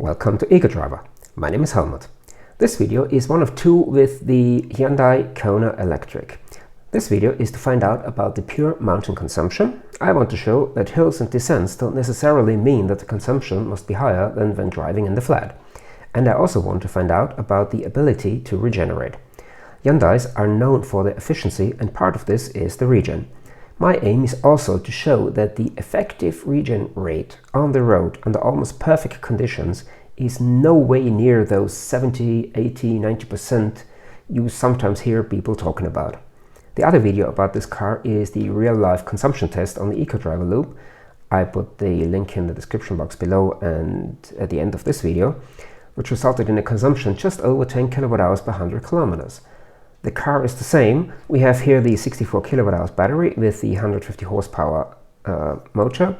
Welcome to Ecodriver. My name is Helmut. This video is one of two with the Hyundai Kona Electric. This video is to find out about the pure mountain consumption. I want to show that hills and descents don't necessarily mean that the consumption must be higher than when driving in the flat. And I also want to find out about the ability to regenerate. Hyundais are known for their efficiency, and part of this is the regen. My aim is also to show that the effective regen rate on the road under almost perfect conditions is no way near those 70, 80, 90% you sometimes hear people talking about. The other video about this car is the real-life consumption test on the Ecodriver loop. I put the link in the description box below and at the end of this video, which resulted in a consumption just over 10 kWh per 100 kilometers. The car is the same. We have here the 64 kWh battery with the 150 horsepower motor.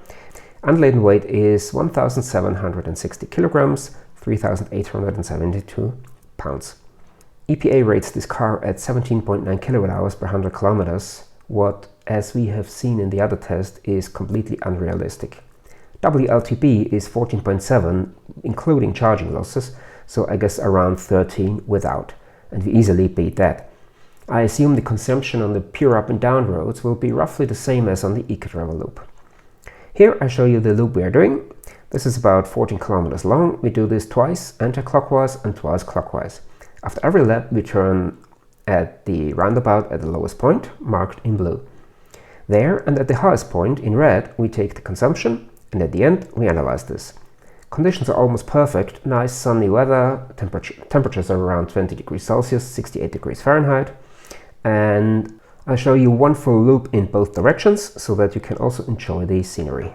Unladen weight is 1,760 kilograms, 3,872 pounds. EPA rates this car at 17.9 kWh per 100 kilometers, what, as we have seen in the other test, is completely unrealistic. WLTP is 14.7, including charging losses, so I guess around 13 without, and we easily beat that. I assume the consumption on the pure up and down roads will be roughly the same as on the Ecodriver loop. Here I show you the loop we are doing. This is about 14 kilometers long. We do this twice anti-clockwise and twice clockwise. After every lap we turn at the roundabout at the lowest point, marked in blue. There and at the highest point, in red, we take the consumption, and at the end we analyze this. Conditions are almost perfect, nice sunny weather, temperatures are around 20 degrees Celsius, 68 degrees Fahrenheit. And I'll show you one full loop in both directions so that you can also enjoy the scenery.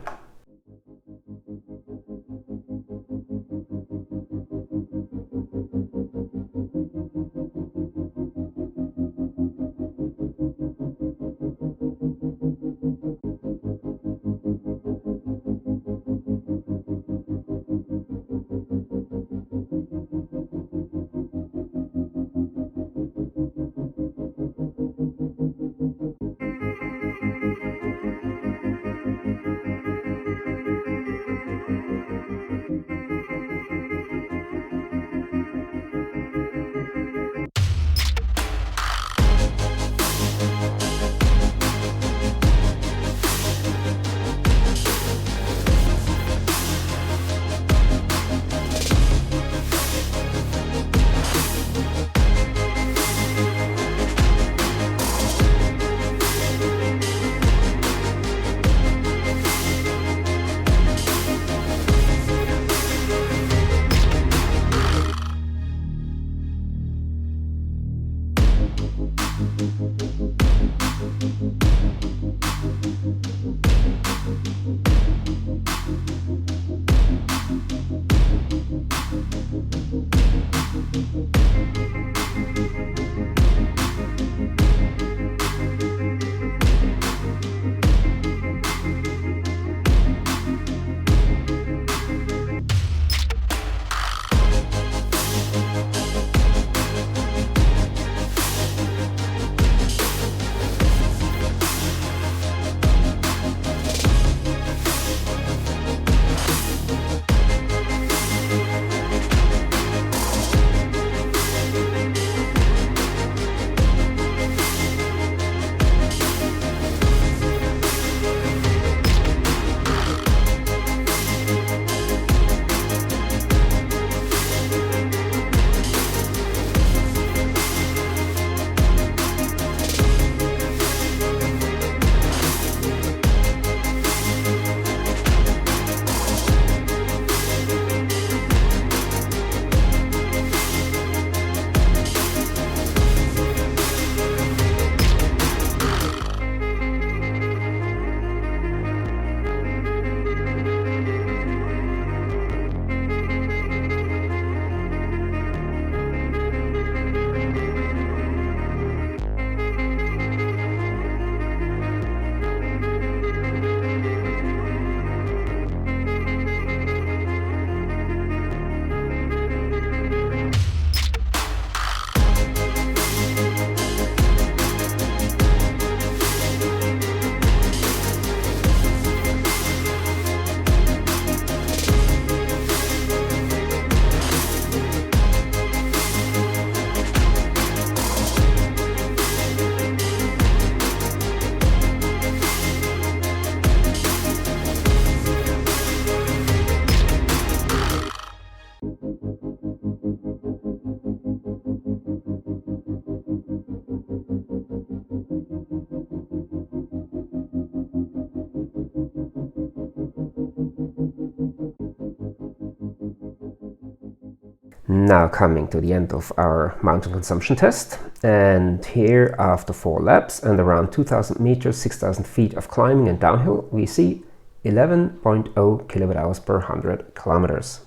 Now coming to the end of our mountain consumption test, and here after 4 laps and around 2000 meters, 6000 feet of climbing and downhill, we see 11.0 kilowatt hours per 100 kilometers.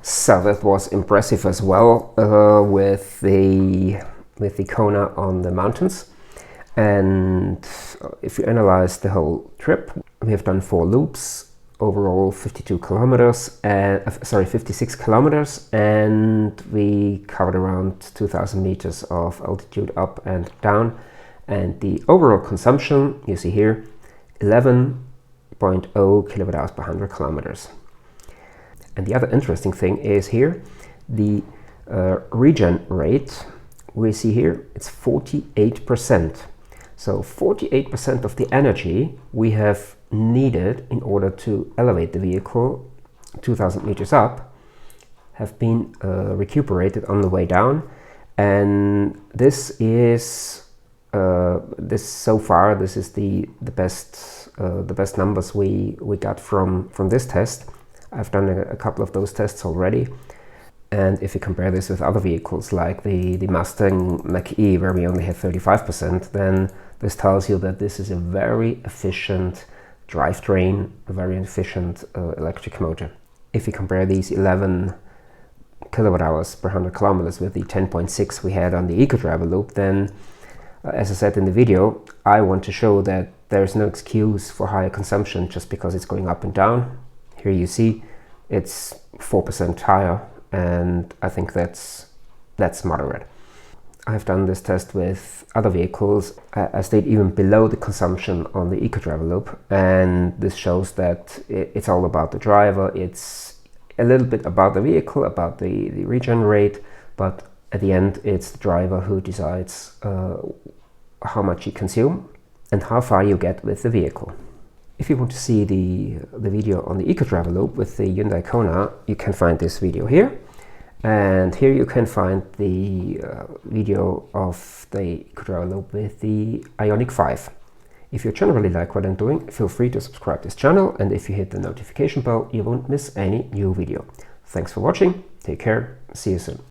So that was impressive as well with the Kona on the mountains. And if you analyze the whole trip, we have done 4 loops, overall 56 kilometers, and we covered around 2000 meters of altitude up and down, and the overall consumption you see here 11.0 kilowatt hours per 100 kilometers. And the other interesting thing is here the regen rate. We see here it's 48%. So 48% of the energy we have needed in order to elevate the vehicle 2000 meters up have been recuperated on the way down, and this is so far this is the best numbers we got from this test. I've done a couple of those tests already, and if you compare this with other vehicles like the Mustang Mach-E, where we only had 35%, then this tells you that this is a very efficient drivetrain, a very efficient electric motor. If you compare these 11 kilowatt hours per 100 kilometers with the 10.6 we had on the Ecodriver loop, then as I said in the video, I want to show that there's no excuse for higher consumption just because it's going up and down. Here you see it's 4% higher, and I think that's moderate. I've done this test with other vehicles. I stayed even below the consumption on the Ecodriver loop, and this shows that it's all about the driver. It's a little bit about the vehicle, about the regen rate, but at the end it's the driver who decides how much you consume and how far you get with the vehicle. If you want to see the video on the Ecodriver loop with the Hyundai Kona, you can find this video here. And here you can find the video of the Ecodriver loop with the Ioniq 5. If you generally like what I'm doing, feel free to subscribe to this channel, and if you hit the notification bell, you won't miss any new video. Thanks for watching, take care, see you soon.